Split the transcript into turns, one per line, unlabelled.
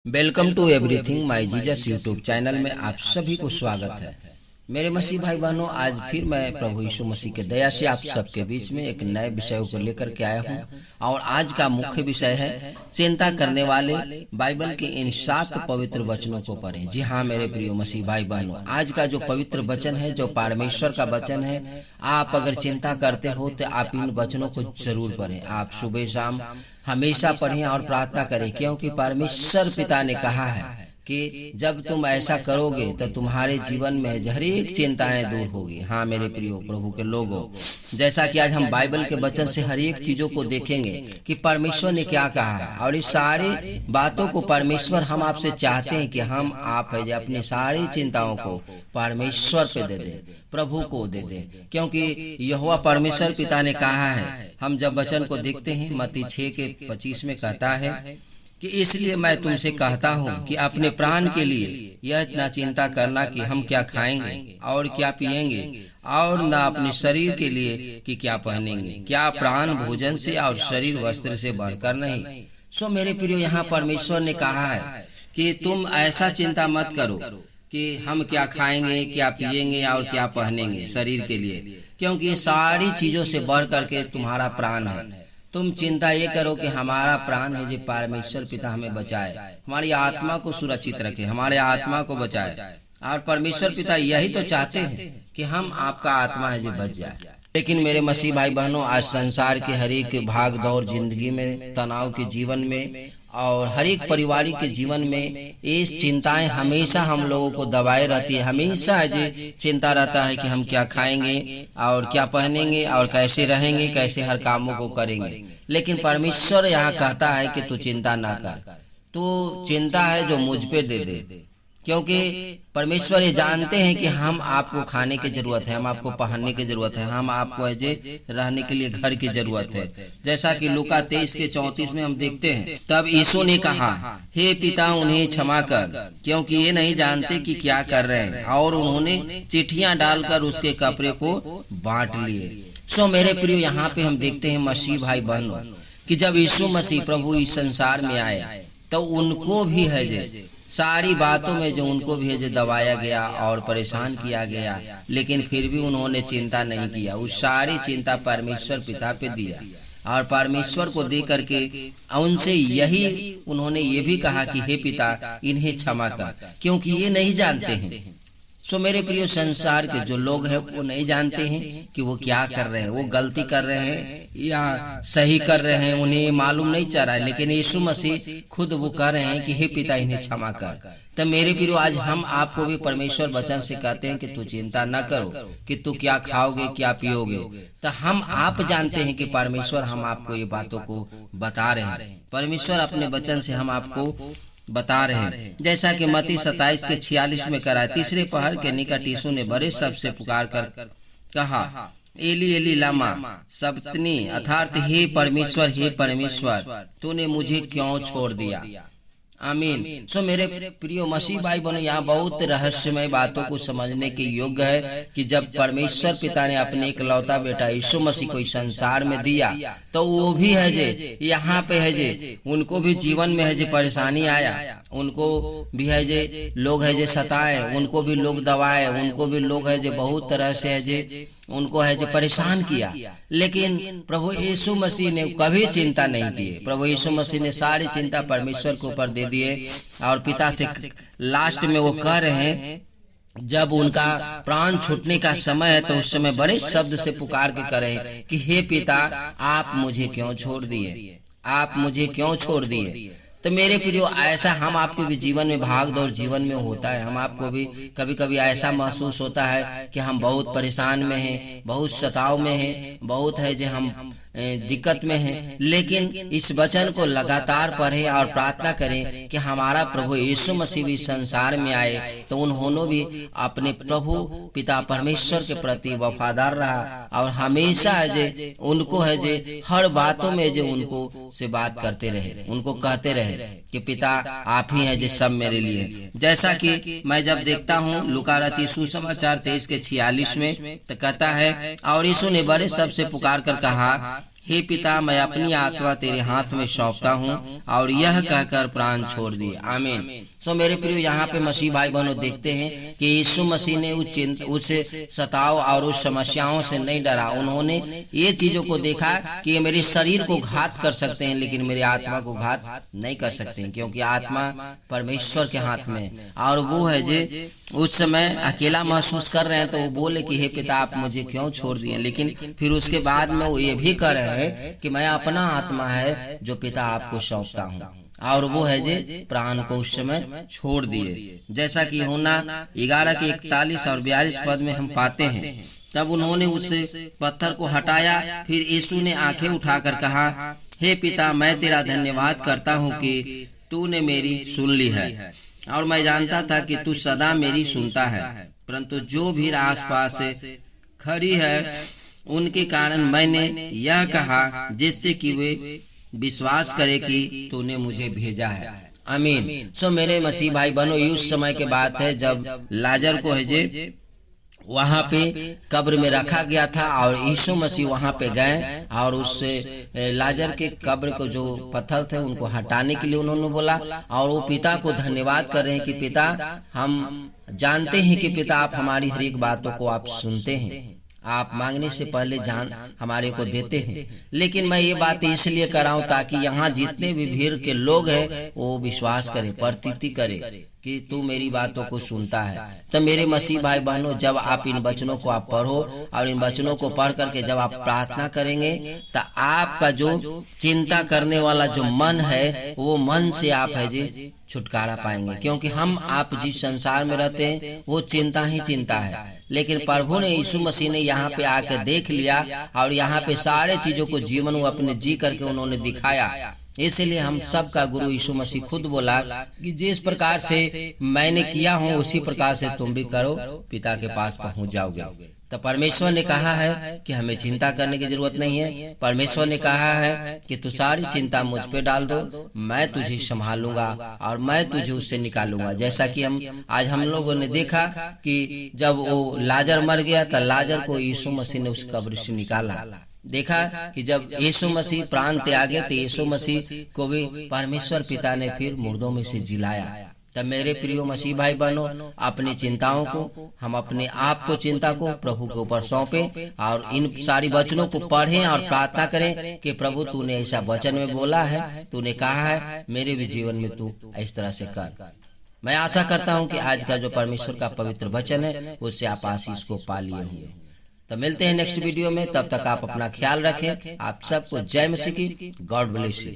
Welcome to everything my Jesus YouTube channel में आप सभी को स्वागत है। मेरे मसीह भाई बहनों, आज फिर मैं प्रभु यीशु मसीह के दया से आप सबके बीच में एक नए विषय को लेकर के आया हूँ। और आज का मुख्य विषय है चिंता करने वाले बाइबल के इन 7 पवित्र वचनों को पढ़ें। जी हाँ मेरे प्रिय मसीह भाई बहनों, आज का जो पवित्र वचन है, जो परमेश्वर का वचन है, आप अगर चिंता करते हो तो आप इन वचनों को जरूर पढ़ें। आप सुबह शाम हमेशा पढ़ें और प्रार्थना करें, क्योंकि परमेश्वर पिता ने कहा है कि जब तुम ऐसा करोगे तो तुम्हारे जीवन में हर एक चिंताएं दूर होगी। हाँ मेरे प्रियो प्रभु के लोगों, जैसा कि आज हम बाइबल के वचन से हर एक चीजों को देखेंगे कि परमेश्वर ने क्या कहा है, और इस सारी बातों को परमेश्वर हम आपसे चाहते हैं कि हम आप है अपनी सारी चिंताओं को परमेश्वर पे दे दें, प्रभु को दे दें, क्योंकि यहोवा परमेश्वर पिता ने कहा है। हम जब वचन को देखते हैं मत्ती 6:25 में कहता है कि इसलिए मैं तुमसे कहता हूँ कि अपने प्राण के लिए यह इतना चिंता करना कि हम क्या खाएंगे और क्या पिएंगे, और न अपने शरीर के लिए कि क्या पहनेंगे। क्या प्राण भोजन से और शरीर वस्त्र से बढ़कर नहीं। सो मेरे प्रियो, यहाँ परमेश्वर ने कहा है कि तुम ऐसा चिंता मत करो कि हम क्या खाएंगे, क्या पिएंगे और क्या पहनेंगे शरीर के लिए, क्योंकि ये सारी चीजों से बढ़ करके तुम्हारा प्राण है। तुम चिंता ये करो कि हमारा प्राण है जो परमेश्वर पिता हमें बचाए, हमारी आत्मा को सुरक्षित रखे, हमारे आत्मा को बचाए। और परमेश्वर पिता यही तो चाहते हैं कि हम आपका आत्मा है जो बच जाए। लेकिन मेरे मसीह भाई बहनों, आज संसार के हर एक भाग दौड़ जिंदगी में, तनाव के जीवन में और हर एक पारिवारिक के जीवन में ये चिंताएं हमेशा हम लोगों को दबाए रहती है। हमेशा जो चिंता रहता है कि हम क्या खाएंगे और क्या पहनेंगे और कैसे रहेंगे, कैसे हर कामों को करेंगे। लेकिन परमेश्वर यहाँ कहता है कि तू चिंता ना कर, तू चिंता है जो मुझ पे दे दे, क्योंकि परमेश्वर ये जानते हैं कि हम आपको खाने की जरूरत है, हम आपको पहनने की जरूरत है, हम आपको रहने के लिए घर की जरूरत है। जैसा कि लूका 23:34 में हम देखते हैं, तब यीशु ने कहा, हे पिता उन्हें क्षमा कर, क्योंकि ये नहीं जानते कि क्या कर रहे हैं। और उन्होंने चिट्ठियां डालकर उसके कपड़े को बांट लिए। सो मेरे प्रियो, यहाँ पे हम देखते हैं मसीह भाई बहनों कि जब यीशु मसीह प्रभु इस संसार में आए तो उनको भी है जे सारी बातों में जो उनको भी है दबाया गया और परेशान किया गया, लेकिन फिर भी उन्होंने चिंता नहीं किया। उस सारी चिंता परमेश्वर पिता पे दिया और परमेश्वर को दे करके उनसे यही उन्होंने ये भी कहा कि हे पिता इन्हें क्षमा कर, क्योंकि ये नहीं जानते हैं। सो मेरे प्रिय, संसार के जो लोग हैं वो नहीं जानते हैं कि वो क्या कर रहे हैं, वो गलती कर रहे हैं या सही कर रहे हैं, उन्हें मालूम नहीं चल रहा है। लेकिन यीशु मसीह खुद वो कह रहे हैं कि हे पिता इन्हें क्षमा कर। तो मेरे प्रियो, आज हम आपको भी परमेश्वर वचन से कहते हैं कि तू चिंता न करो कि तू क्या खाओगे क्या पियोगे। तो हम आप जानते हैं कि परमेश्वर हम आपको ये बातों को बता रहे हैं। परमेश्वर अपने वचन से हम आपको बता रहे हैं, जैसा कि मत्ती 27:46 में करा, तीसरे पहर के निकट यीशु ने बड़े शब्द से पुकार कर कहा, एली एली लामा सबक्तनी, अर्थात हे परमेश्वर तूने मुझे क्यों छोड़ दिया। आमीन। सो मेरे प्रियो मसीह भाई बहनों, यहाँ बहुत रहस्यमय बातों को समझने के योग्य है कि जब परमेश्वर पिता ने अपने इकलौता बेटा यीशु मसीह को इस संसार में दिया, तो वो भी है जे यहाँ पे है जे उनको भी जीवन में है जे परेशानी आया, उनको भी है जे लोग है जे सताए, उनको भी लोग दबाए, उनको भी लोग है जे बहुत तरह से है जे उनको है जो परेशान किया। लेकिन प्रभु यीशु मसीह ने कभी चिंता नहीं की। प्रभु यीशु मसीह ने सारी चिंता परमेश्वर के ऊपर दे दिए और पिता से लास्ट में वो कह रहे हैं, जब उनका प्राण छूटने का समय है तो उस समय बड़े शब्द से पुकार के कह रहे हैं कि हे पिता आप मुझे क्यों छोड़ दिए, आप मुझे क्यों छोड़ दिए। तो मेरे प्रियो, ऐसा हम आपके भी जीवन में भाग दौड़ जीवन में होता है। हम आपको भी कभी कभी ऐसा महसूस होता है कि हम बहुत परेशान में हैं, बहुत सताव में हैं, बहुत है जो हम दिक्कत में हैं। लेकिन इस वचन को लगातार पढ़ें और प्रार्थना करें कि हमारा प्रभु यीशु मसीह भी संसार में आए तो उन्होंने भी अपने प्रभु पिता परमेश्वर के प्रति वफादार रहा और हमेशा जे उनको है जे हर बातों में जो उनको से बात करते रहे, उनको कहते रहे कि पिता आप ही हैं जो सब मेरे लिए। जैसा कि मैं जब देखता हूँ लूका रचित सुसमाचार 23:46 में तो कहता है, और यीशु ने बड़े शब्द से पुकार कर कहा, हे पिता, मैं अपनी आत्मा तेरे हाथ में सौंपता हूँ, और यह कहकर प्राण छोड़ दिए। आमीन। सो मेरे प्रियो, यहाँ पे मसीह भाई बहनों देखते हैं कि यीशु मसीह ने उस सताव और उस समस्याओं से नहीं डरा। उन्होंने ये चीजों को देखा कि ये मेरे शरीर को घात कर सकते हैं, लेकिन मेरी आत्मा को घात नहीं कर सकते हैं, क्योंकि आत्मा परमेश्वर के हाथ में। और वो है जे उस समय अकेला महसूस कर रहे हैं, तो वो बोले कि हे पिता, आप मुझे क्यों छोड़ दिए। लेकिन फिर उसके बाद में वो ये भी कर रहे हैं कि मैं अपना आत्मा है जो पिता आपको सौंपता हूँ, और वो है जे प्राण को उस समय छोड़ दिए। जैसा कि होना 11 के 41 और 42 पद में हम पाते हैं, तब उन्होंने उस पत्थर को हटाया। फिर यीशु ने आंखें उठाकर कहा, हे पिता, मैं तेरा धन्यवाद करता हूँ कि तूने मेरी सुन ली है, और मैं जानता था कि तू सदा मेरी सुनता है, परंतु जो भी आसपास खड़ी है उनके कारण मैंने यह कहा, जिससे कि वे विश्वास करे कि तूने मुझे भेजा है। आमीन। सो मेरे मसीह भाई बहनों, उस समय के बात है जब लाजर को है जे वहां पे कब्र में रखा गया था, और यीशु मसीह वहां पे गए और उस लाजर के कब्र को जो पत्थर थे उनको हटाने के लिए उन्होंने बोला, और वो पिता को धन्यवाद कर रहे हैं कि पिता, हम जानते हैं कि पिता आप हमारी हर एक बातों को आप सुनते हैं, आप मांगने से पहले जान हमारे को देते हैं। लेकिन मैं ये बात इसलिए कर रहा हूँ ताकि यहाँ जितने भी भीड़ के लोग हैं वो विश्वास करें, प्रतीति करें कि तू मेरी बातों को सुनता है। तो मेरे मसीह भाई बहनों, जब आप इन वचनों को आप पढ़ो और इन वचनों को पढ़ करके जब आप प्रार्थना करेंगे, तो आपका जो चिंता करने वाला जो मन है, वो मन से आप है जी छुटकारा पाएंगे। क्योंकि हम आप जिस संसार में रहते हैं वो चिंता ही चिंता है, लेकिन प्रभु ने यीशु मसीह ने यहाँ पे आके देख लिया, और यहाँ पे सारे चीजों को जीवन वो अपने जी करके उन्होंने दिखाया। इसलिए हम सब का गुरु यीशु मसीह खुद बोला कि जिस प्रकार से मैंने किया हूँ उसी प्रकार से तुम भी करो, पिता के पास पहुंच जाओगे। तो परमेश्वर ने कहा है कि हमें चिंता करने की जरूरत नहीं है। परमेश्वर ने कहा है कि तू सारी चिंता मुझ पे डाल दो, मैं तुझे संभालूंगा और मैं तुझे उससे निकालूंगा। जैसा कि हम लोगों ने देखा कि जब वो लाजर मर गया तो लाजर को यीशु मसीह ने उस कब्र से निकाला। देखा कि जब यीशु मसीह प्राण त्यागे तो यीशु मसीह को भी परमेश्वर पिता ने फिर मुर्दों में से जिलाया। तब मेरे प्रियो मसीह भाई बहनों, अपनी चिंताओं को, हम अपने आप को, चिंता को प्रभु के ऊपर सौंपें, और इन सारी वचनों को पढ़ें और प्रार्थना करें कि प्रभु तूने ऐसा वचन में बोला है, तूने कहा है, मेरे भी जीवन में तू इस तरह से कर। मैं आशा करता हूँ कि आज का जो परमेश्वर का पवित्र वचन है उससे आप आशीष को पा लिए होंगे। तो मिलते हैं नेक्स्ट वीडियो में, तब तक आप अपना ख्याल रखें। आप सबको जय मसीह की। God bless you.